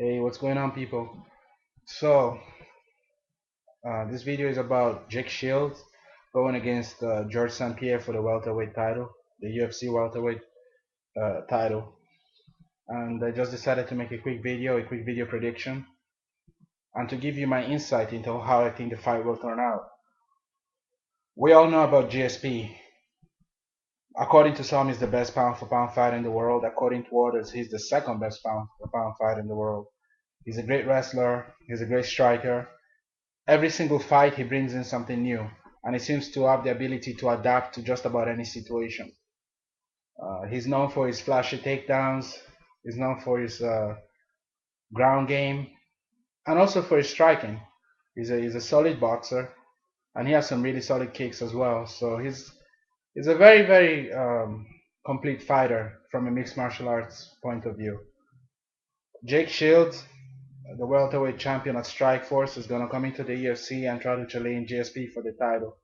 Hey, what's going on, people? So, this video is about Jake Shields going against George St. Pierre for the welterweight title, the UFC welterweight title. And I just decided to make a quick video prediction, and to give you my insight into how I think the fight will turn out. We all know about GSP. According to some, he's the best pound for pound fighter in the world. According to others, he's the second best pound for pound fighter in the world. He's a great wrestler. He's a great striker. Every single fight he brings in something new, and he seems to have the ability to adapt to just about any situation. He's known for his flashy takedowns. He's known for his ground game, and also for his striking. He's a solid boxer, and he has some really solid kicks as well. So he's a very complete fighter from a mixed martial arts point of view. Jake Shields, the welterweight champion at Strikeforce, is going to come into the UFC and try to challenge GSP for the title.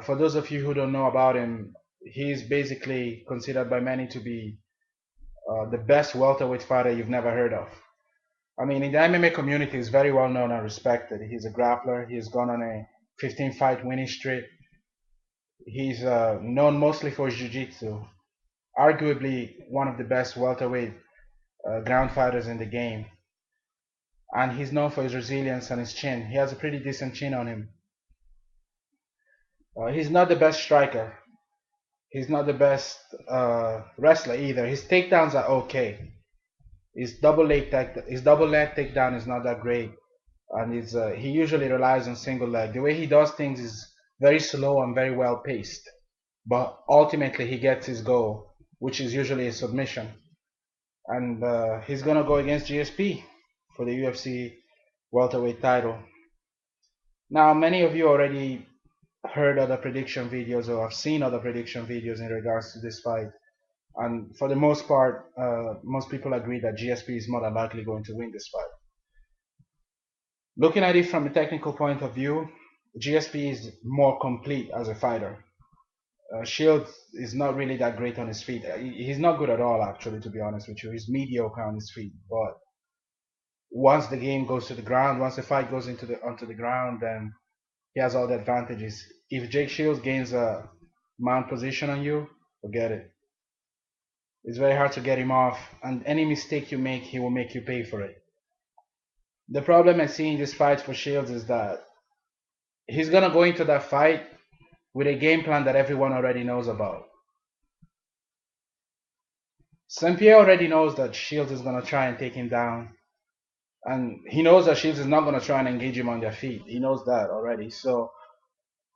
For those of you who don't know about him, he's basically considered by many to be the best welterweight fighter you've never heard of. I mean, in the MMA community, he's very well known and respected. He's a grappler. He's gone on a 15-fight winning streak. He's known mostly for his jiu-jitsu, arguably one of the best welterweight ground fighters in the game. And he's known for his resilience and his chin. He has a pretty decent chin on him. He's not the best striker. He's not the best wrestler either. His takedowns are okay. His double leg takedown is not that great, and he usually relies on single leg. The way he does things is very slow and very well paced, but ultimately he gets his goal, which is usually a submission. And he's gonna go against GSP for the UFC welterweight title. Now, many of you already heard other prediction videos or have seen other prediction videos in regards to this fight. And for the most part, most people agree that GSP is more than likely going to win this fight. Looking at it from a technical point of view, GSP is more complete as a fighter. Shields is not really that great on his feet. He's not good at all, actually, to be honest with you. He's mediocre on his feet. But once the game goes to the ground, once the fight goes onto the ground, then he has all the advantages. If Jake Shields gains a mount position on you, forget it. It's very hard to get him off, and any mistake you make, he will make you pay for it. The problem I see in this fight for Shields is that he's gonna go into that fight with a game plan that everyone already knows about. St. Pierre already knows that Shields is gonna try and take him down, and he knows that Shields is not gonna try and engage him on their feet. He knows that already. So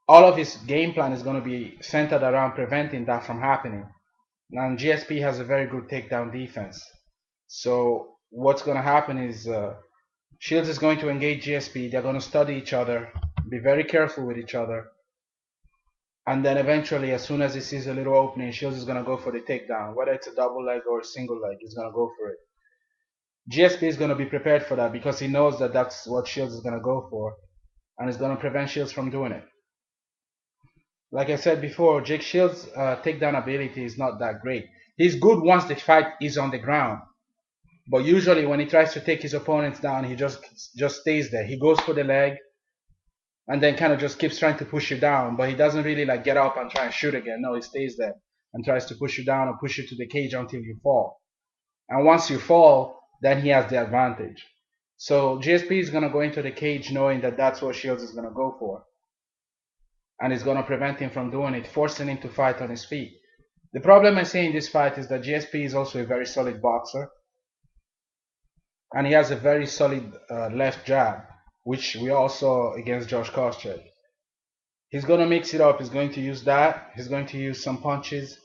all of his game plan is gonna be centered around preventing that from happening. And GSP has a very good takedown defense. So what's going to happen is Shields is going to engage GSP. They're going to study each other, be very careful with each other. And then eventually, as soon as he sees a little opening, Shields is going to go for the takedown. Whether it's a double leg or a single leg, he's going to go for it. GSP is going to be prepared for that because he knows that that's what Shields is going to go for. And it's going to prevent Shields from doing it. Like I said before, Jake Shields' takedown ability is not that great. He's good once the fight is on the ground. But usually when he tries to take his opponents down, he just stays there. He goes for the leg and then kind of just keeps trying to push you down. But he doesn't really like get up and try and shoot again. No, he stays there and tries to push you down or push you to the cage until you fall. And once you fall, then he has the advantage. So GSP is going to go into the cage knowing that that's what Shields is going to go for. And it's going to prevent him from doing it, forcing him to fight on his feet. The problem I see in this fight is that GSP is also a very solid boxer. And he has a very solid left jab, which we all saw against Josh Koscheck. He's going to mix it up. He's going to use that. He's going to use some punches.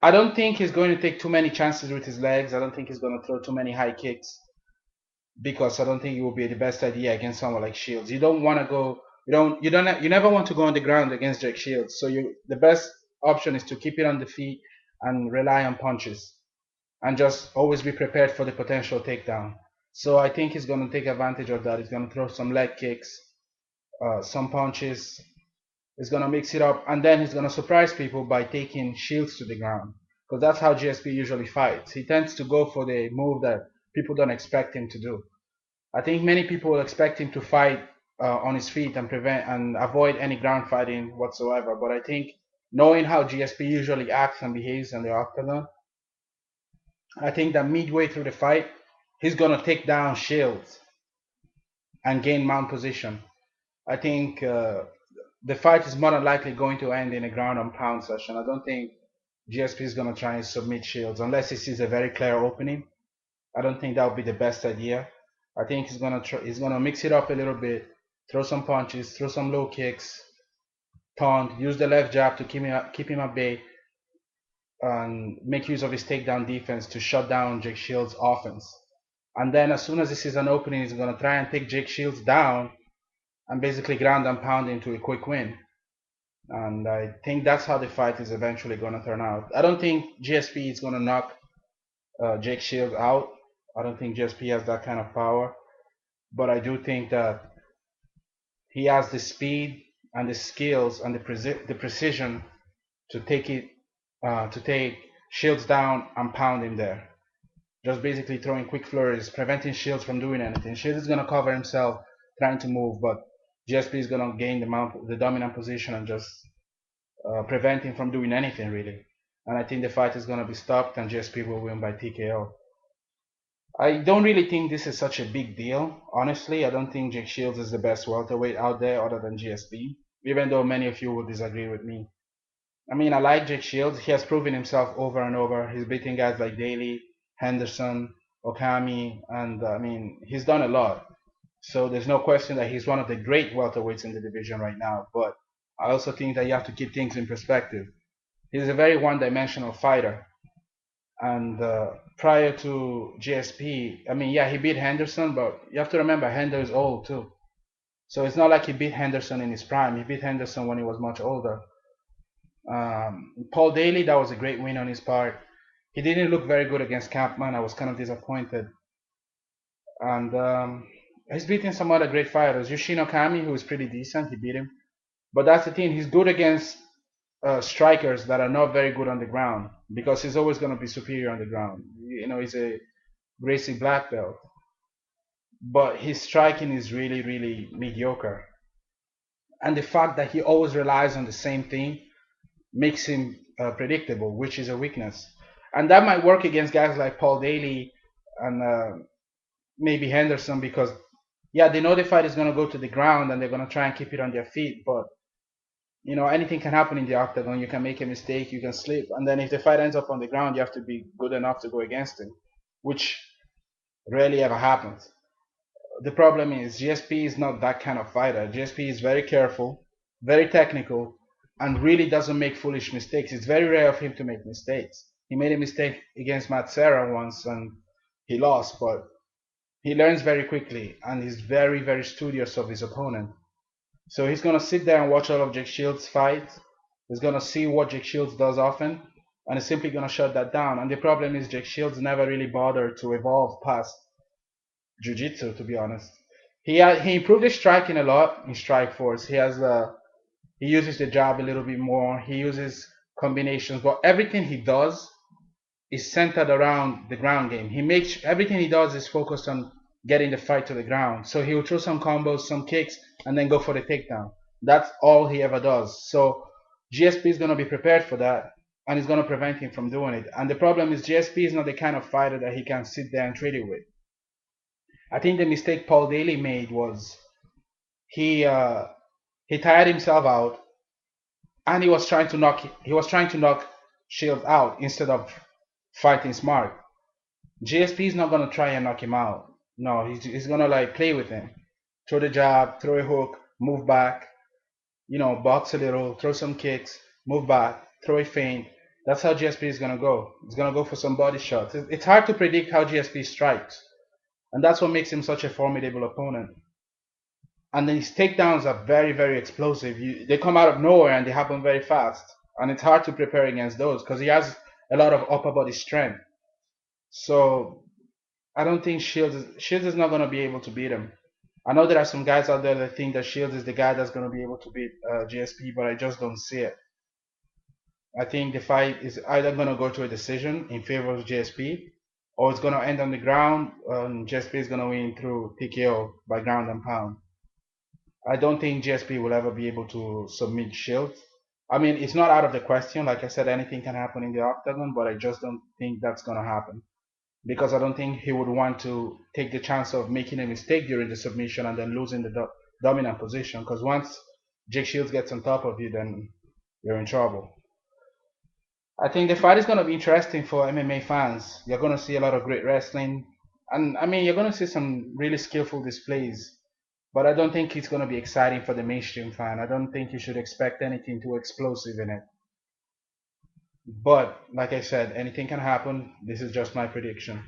I don't think he's going to take too many chances with his legs. I don't think he's going to throw too many high kicks, because I don't think it will be the best idea against someone like Shields. You don't want to go. You never want to go on the ground against Jake Shields. So the best option is to keep it on the feet and rely on punches, and just always be prepared for the potential takedown. So I think he's going to take advantage of that. He's going to throw some leg kicks, some punches. He's going to mix it up, and then he's going to surprise people by taking Shields to the ground, because that's how GSP usually fights. He tends to go for the move that people don't expect him to do. I think many people will expect him to fight on his feet and prevent and avoid any ground fighting whatsoever. But I think knowing how GSP usually acts and behaves in the octagon, I think that midway through the fight, he's gonna take down Shields and gain mount position. I think the fight is more than likely going to end in a ground and pound session. I don't think GSP is gonna try and submit Shields unless he sees a very clear opening. I don't think that would be the best idea. I think he's gonna mix it up a little bit, throw some punches, throw some low kicks, taunt, use the left jab to keep him at bay, and make use of his takedown defense to shut down Jake Shields' offense. And then as soon as he sees an opening, he's gonna try and take Jake Shields down and basically ground and pound into a quick win. And I think that's how the fight is eventually gonna turn out. I don't think GSP is gonna knock Jake Shields out. I don't think GSP has that kind of power, but I do think that he has the speed and the skills and the precision to take Shields down and pound him there. Just basically throwing quick flurries, preventing Shields from doing anything. Shields is gonna cover himself, trying to move, but GSP is gonna gain the dominant position and just prevent him from doing anything really. And I think the fight is gonna be stopped and GSP will win by TKO. I don't really think this is such a big deal. Honestly, I don't think Jake Shields is the best welterweight out there other than GSP, even though many of you will disagree with me. I mean, I like Jake Shields. He has proven himself over and over. He's beating guys like Daly, Henderson, Okami, and I mean, he's done a lot. So there's no question that he's one of the great welterweights in the division right now. But I also think that you have to keep things in perspective. He's a very one-dimensional fighter. And prior to GSP, I mean, yeah, he beat Henderson, but you have to remember Hender is old too. So it's not like he beat Henderson in his prime. He beat Henderson when he was much older. Paul Daly, that was a great win on his part. He didn't look very good against Kampman. I was kind of disappointed. And he's beaten some other great fighters. Yushin Okami, who is pretty decent, he beat him. But that's the thing, he's good against strikers that are not very good on the ground because he's always going to be superior on the ground. You know, he's a Gracie black belt. But his striking is really, really mediocre. And the fact that he always relies on the same thing makes him predictable, which is a weakness. And that might work against guys like Paul Daly and maybe Henderson because, yeah, they know the fight is going to go to the ground and they're going to try and keep it on their feet. But, you know, anything can happen in the octagon. You can make a mistake, you can slip. And then if the fight ends up on the ground, you have to be good enough to go against him, which rarely ever happens. The problem is GSP is not that kind of fighter. GSP is very careful, very technical, and really doesn't make foolish mistakes. It's very rare of him to make mistakes. He made a mistake against Matt Serra once and he lost, but he learns very quickly and he's very, very studious of his opponent. So he's going to sit there and watch all of Jake Shields' fights. He's going to see what Jake Shields does often and he's simply going to shut that down. And the problem is Jake Shields never really bothered to evolve past jiu-jitsu, to be honest. He improved his striking a lot in Strikeforce. He uses the jab a little bit more. He uses combinations, but everything he does is centered around the ground game. Everything he does is focused on getting the fight to the ground. So he'll throw some combos, some kicks, and then go for the takedown. That's all he ever does. So GSP is going to be prepared for that, and it's going to prevent him from doing it. And the problem is GSP is not the kind of fighter that he can sit there and trade it with. I think the mistake Paul Daly made was he tired himself out, and he was trying to knock Shields out instead of fighting smart. GSP is not gonna try and knock him out. No, he's gonna like play with him, throw the jab, throw a hook, move back, you know, box a little, throw some kicks, move back, throw a feint. That's how GSP is gonna go. He's gonna go for some body shots. It's hard to predict how GSP strikes. And that's what makes him such a formidable opponent. And then his takedowns are very, very explosive. They come out of nowhere and they happen very fast. And it's hard to prepare against those because he has a lot of upper body strength. So I don't think Shields is not going to be able to beat him. I know there are some guys out there that think that Shields is the guy that's going to be able to beat GSP, but I just don't see it. I think the fight is either going to go to a decision in favor of GSP, or it's gonna end on the ground. GSP is gonna win through TKO by ground and pound. I don't think GSP will ever be able to submit Shields. I mean, it's not out of the question. Like I said, anything can happen in the octagon, but I just don't think that's gonna happen because I don't think he would want to take the chance of making a mistake during the submission and then losing the dominant position. Because once Jake Shields gets on top of you, then you're in trouble. I think the fight is going to be interesting for MMA fans. You're going to see a lot of great wrestling. And I mean, you're going to see some really skillful displays. But I don't think it's going to be exciting for the mainstream fan. I don't think you should expect anything too explosive in it. But like I said, anything can happen. This is just my prediction.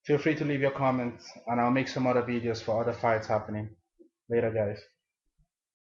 Feel free to leave your comments, and I'll make some other videos for other fights happening. Later, guys.